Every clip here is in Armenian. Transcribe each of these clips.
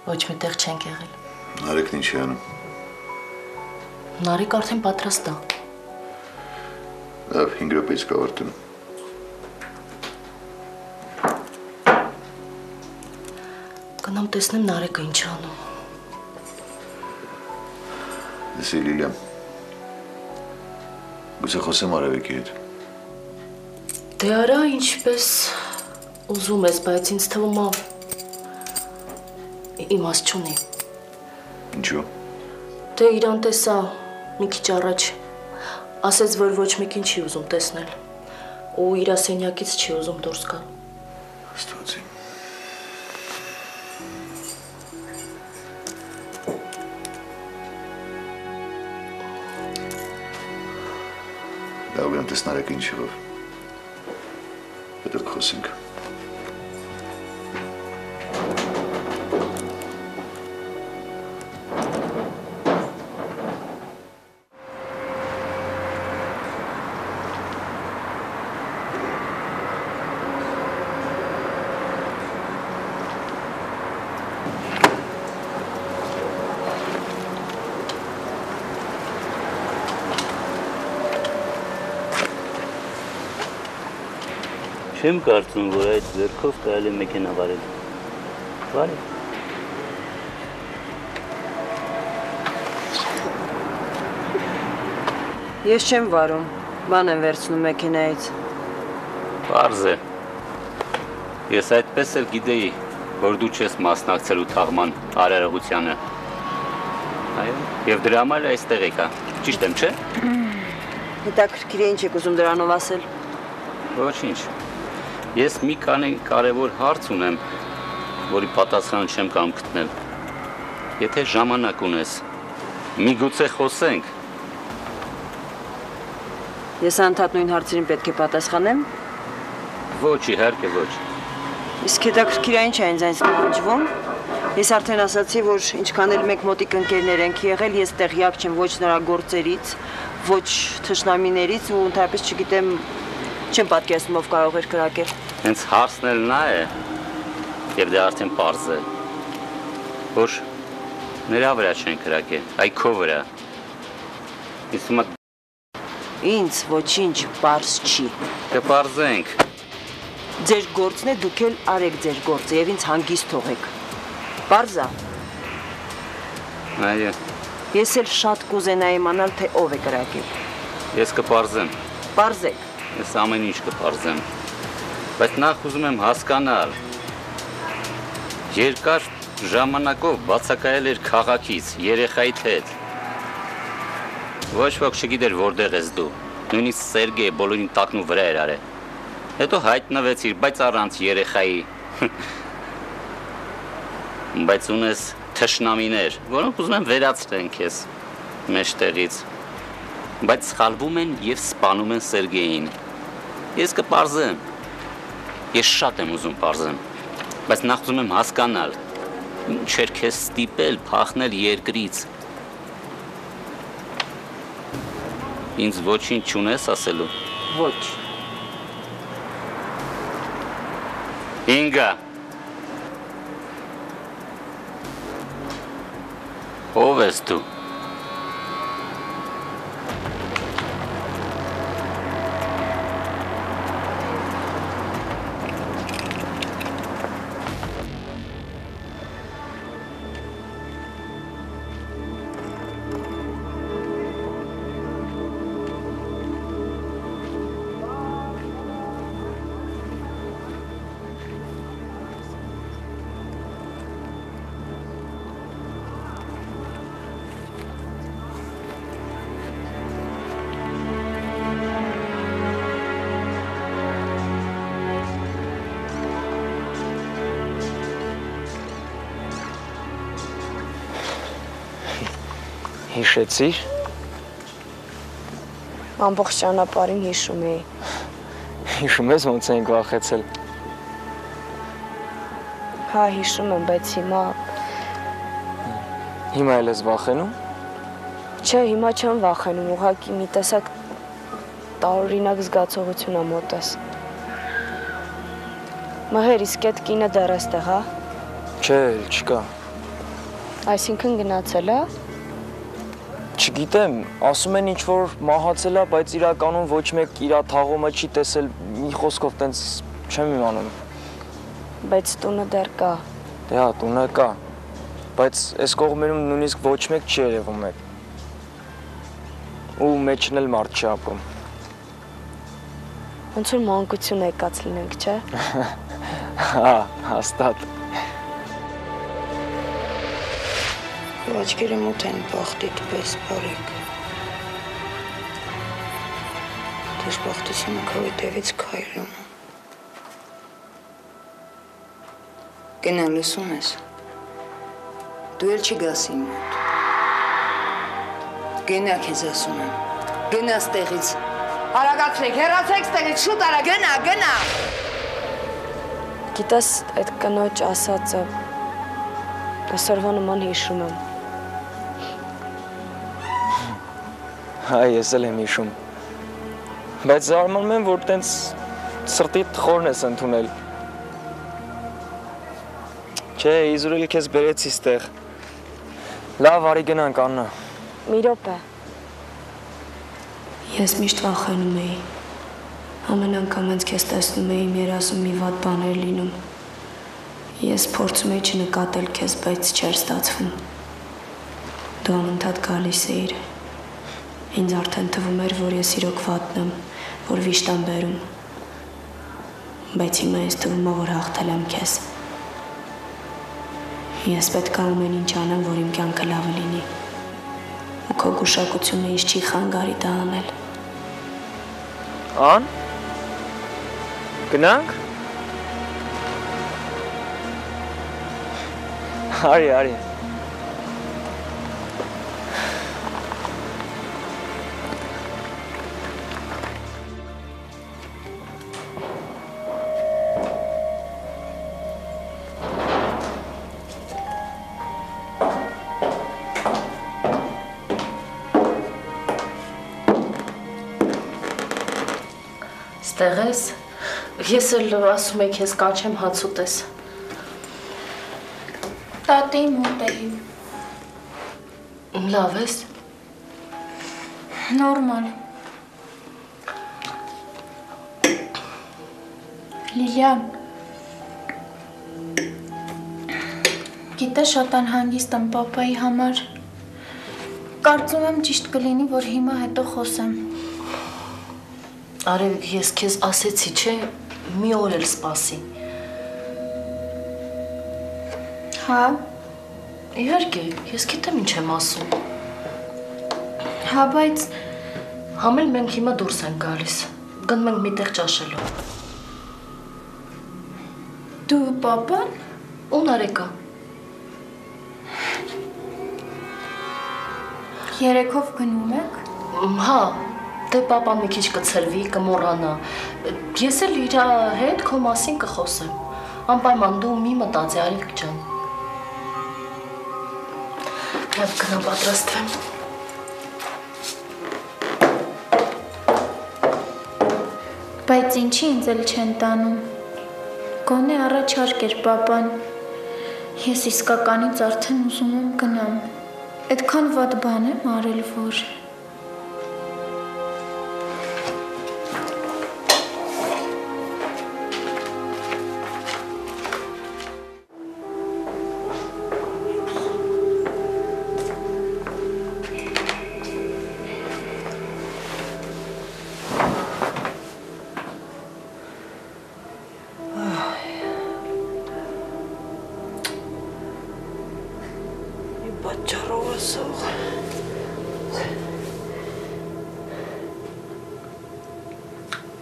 Ոչ մի տեղ չենք եղել։ Նարեկն ինչ է անում։ Նարեկ արդեն պատրաստ է։ Լավ, 5 րոպեից կավարտեմ։ Գնամ տեսնեմ Նարեկը ինչ անում։ Լսի Լիլիա, գուցե խոսեմ Արևիկի հետ։ Դե արա ինչպես ուզում ես, բայց ինձ թվում է իմաստ չունի։ Ինչու։ Դե իրան տեսա մի քիչ առաջ, ասեց, որ ոչ մեկին չի ուզում տեսնել, ու իր սենյակից չի ուզում դուրս գալ։ Աստված իմ։ Լավ եմ տես Նարեկը ինչ եղավ։ Հետո կխոսենք։ Չեմ կարծում, որ այդ ձեռքով կարելի է մեքենա վարել։ Վարի։ Ես չեմ վարում, բան եմ վերցնում մեքենայից։ Պարզ է։ Ես այդպես էլ գիտեի, որ դու չես մասնակցելու թաղման արարողությանը։ Այո, եւ դրա համար այստեղ եկա։ Ճիշտ եմ, չէ՞։ Հետաքրքիր է ինչ եք ուզում դրանով ասել։ Ոչինչ։ Ես մի քանի կարևոր հարց ունեմ, որի պատասխանը չեմ կարող գտնել։ Եթե ժամանակ ունես, միգուցե խոսենք։ Ես անդադ նույն հարցերին պետք է պատասխանեմ։ Ոչ, իհարկե ոչ։ Իսկ հետաքրքիր է ինչ է ինձ այնց նահանջվում։ Ես արդեն ասացի, որ ինչքան էլ մեկ մոտիկ ընկերներ ենք եղել, ես տեղյակ չեմ ոչ նրա գործերից, ոչ թշնամիներից ու ընդհանրապես չգիտեմ, չեմ պատկերացնում ով կարող էր կրակել։ Հենց հարցն էլ նա է, եւ դա արդեն պարզ է, որ նրա վրա չեն կրակել, այ քո վրա։ Իսկ հիմա Ինձ ոչինչ պարզ չի։ կպարզենք։ Ձեր գործն է, դուք էլ արեք ձեր գործը եւ ինձ հանգիստ թողեք։ Պարզ է։ Այո։ Ես էլ շատ կուզենայի իմանալ, թե ով է կրակել։ Ես կպարզեմ։ Պարզեք։ Ես ամեն ինչ կպարզեմ։ Բայց նախ ուզում եմ հասկանալ։ Երկար ժամանակով բացակայել էր քաղաքից, երեխայիդ հետ։ Ոչ ոք չգիտեր որտեղ ես դու։ Նույնիսկ Սերգեյը բոլորին տակնու վրա էր արել։ Հետո հայտնվեցիր, բայց առանց երեխայի։ Բայց ունես թշնամիներ, որոնք ուզում են վերացրեն քեզ մեջտեղից։ Բայց սխալվում են եւ սպանում են Սերգեյին։ Ես կպարզեմ։ Ես շատ եմ ուզում պարզեմ, բայց նախ ուզում եմ հասկանալ, ինչ էր քեզ ստիպել փախնել երկրից։ Ինձ ոչինչ չունես ասելու։ Ոչ։ Ինգա։ Ով ես դու։ Հիշեցիր։ Ամբողջ ճանապարհին հիշում էի։ Հիշում ես ոնց ենք վախեցել։ Հա, հիշում եմ, բայց Հիմա էլ ես վախենում։ Չէ, հիմա չեմ վախենում, ուղղակի մի տեսակ տարօրինակ զգացողություն է մոտս։ Մհեր, իսկ այդ կինը դեռ էստեղ, հա։ Չէ, չկա։ Այսինքն գնացել է։ Չգիտեմ, ասում են ինչ-որ մահացել է, բայց իրականում ոչ մեկ իր թաղոմը չի տեսել, մի խոսքով տենց չեմ իմանում։ Բայց տունը դեռ կա։ Դե հա, տունը կա, բայց այս կողմերում նույնիսկ ոչ մեկ չի երևում է։ Ու մեջն էլ մարդ չի ապրում։ Ոնց որ մանկություն եկած լինենք, չէ։ Հա, հաստատ։ Աչքերը մութ են բախտիդ պես բարեք։ Դժբախտությունը քո հետևից քայլում։ Գնա լսում ես։ Դու էլ չգաս իմ մոտ։ Գնա քեզ ասում եմ։ Գնա ստեղից։ Արագացրեք, հեռացեք ստեղից, շուտ արա, գնա։ Գիտես, այդ կնոջ ասածը այսօրվա նման հիշում եմ։ Հա, ես էլ եմ հիշում։ Բայց զարմանում եմ, որ տենց սրտիդ խորն ես ընդունել։ Չէ, իզուրել քեզ բերեցի ստեղ։ Լավ, արի գնանք, Աննա։ Մի րոպե։ Ես միշտ վախենում էի։ Ամեն անգամ ինձ քեզ տեսնում էի, իմ երազում մի վատ բան էր լինում։ Ես փորձում էի չնկատել քեզ, բայց չէր ստացվում։ Դու անընդհատ գալիս էիր։ Ինձ արդեն թվում էր, որ ես իրոք վատն եմ, որ վիշտ եմ բերում։ Բայց հիմա ես թվում է, որ հաղթել եմ քեզ։ Ես պետք է ամեն ինչ անեմ, որ իմ կյանքը լավը լինի։ Ու քո գուշակությունը ինձ չի խանգարի դա անել։ Ան? Գնանք? Արի։ Ստեղ ես, ես էլ ասում եի քեզ կանչեմ հաց ուտես։ Տատեի մոտ էի։ Լավ ես։ Նորմալ։ Լիլիա, գիտես շատ անհանգիստ եմ պապայի համար։ Կարծում եմ ճիշտ կլինի, որ հիմա հետո խոսեմ։ Արևիկ, ես քեզ ասեցի, չէ, մի օր էլ սպասի։ Հա։ Իհարկե, ես գիտեմ ինչ եմ ասում։ Հա, բայց Համել մենք հիմա դուրս ենք գալիս։ Գնում ենք միտեղ ճաշելու։ դու պապան։ Ու Նարեկա։ Երեքով գնում եք։ Հա, դե պապան մի քիչ կցրվի, կմոռանա։ Ես էլ իր հետ քո մասին կխոսեմ։ Անպայման դու մի մտածի, Արևիկ ջան։ Լավ, գնա պատրաստվեմ։ Բայց ինչի ինձ էլ չեն տանում։ Գոնե առաջարկ էր պապան։ Ես իսկականից արդեն ուզում եմ գնամ։ Այդքան վատ բան եմ արել, որ պատճառով ասող։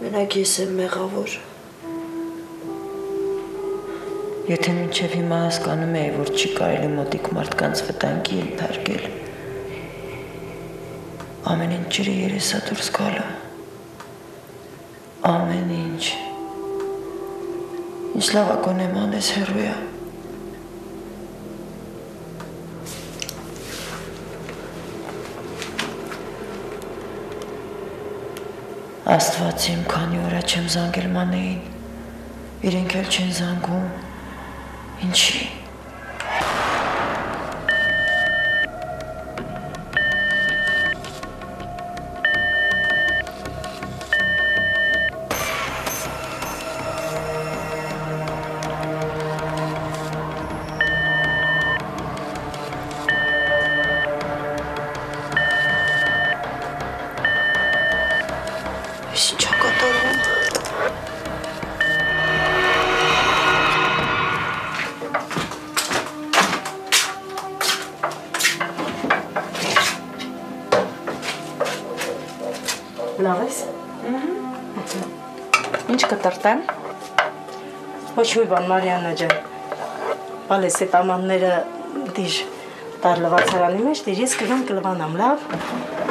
Մենակ ես եմ մեղավոր։ Եթե մինչև հիմա հասկանում էի, որ չի կարելի մոտիկ մարդկանց վտանգի ենթարկել, ամեն ինչ ջրի երեսա դուրս գալու։ Ամեն ինչ։ Ինչ լավ ակոնեմ անես հեռուя։ Աստված իմ քանի օրա չեմ զանգել մանեին, իրենք էլ չեն զանգում, ինչի։ Լավ ես։ Ինչ կտրտեմ։ Ոչ մի բան Մարիաննա ջան։ Բալես այդ ամանները դիժ տար լվացարանի մեջ դիր ես կգամ կլվանամ, լավ։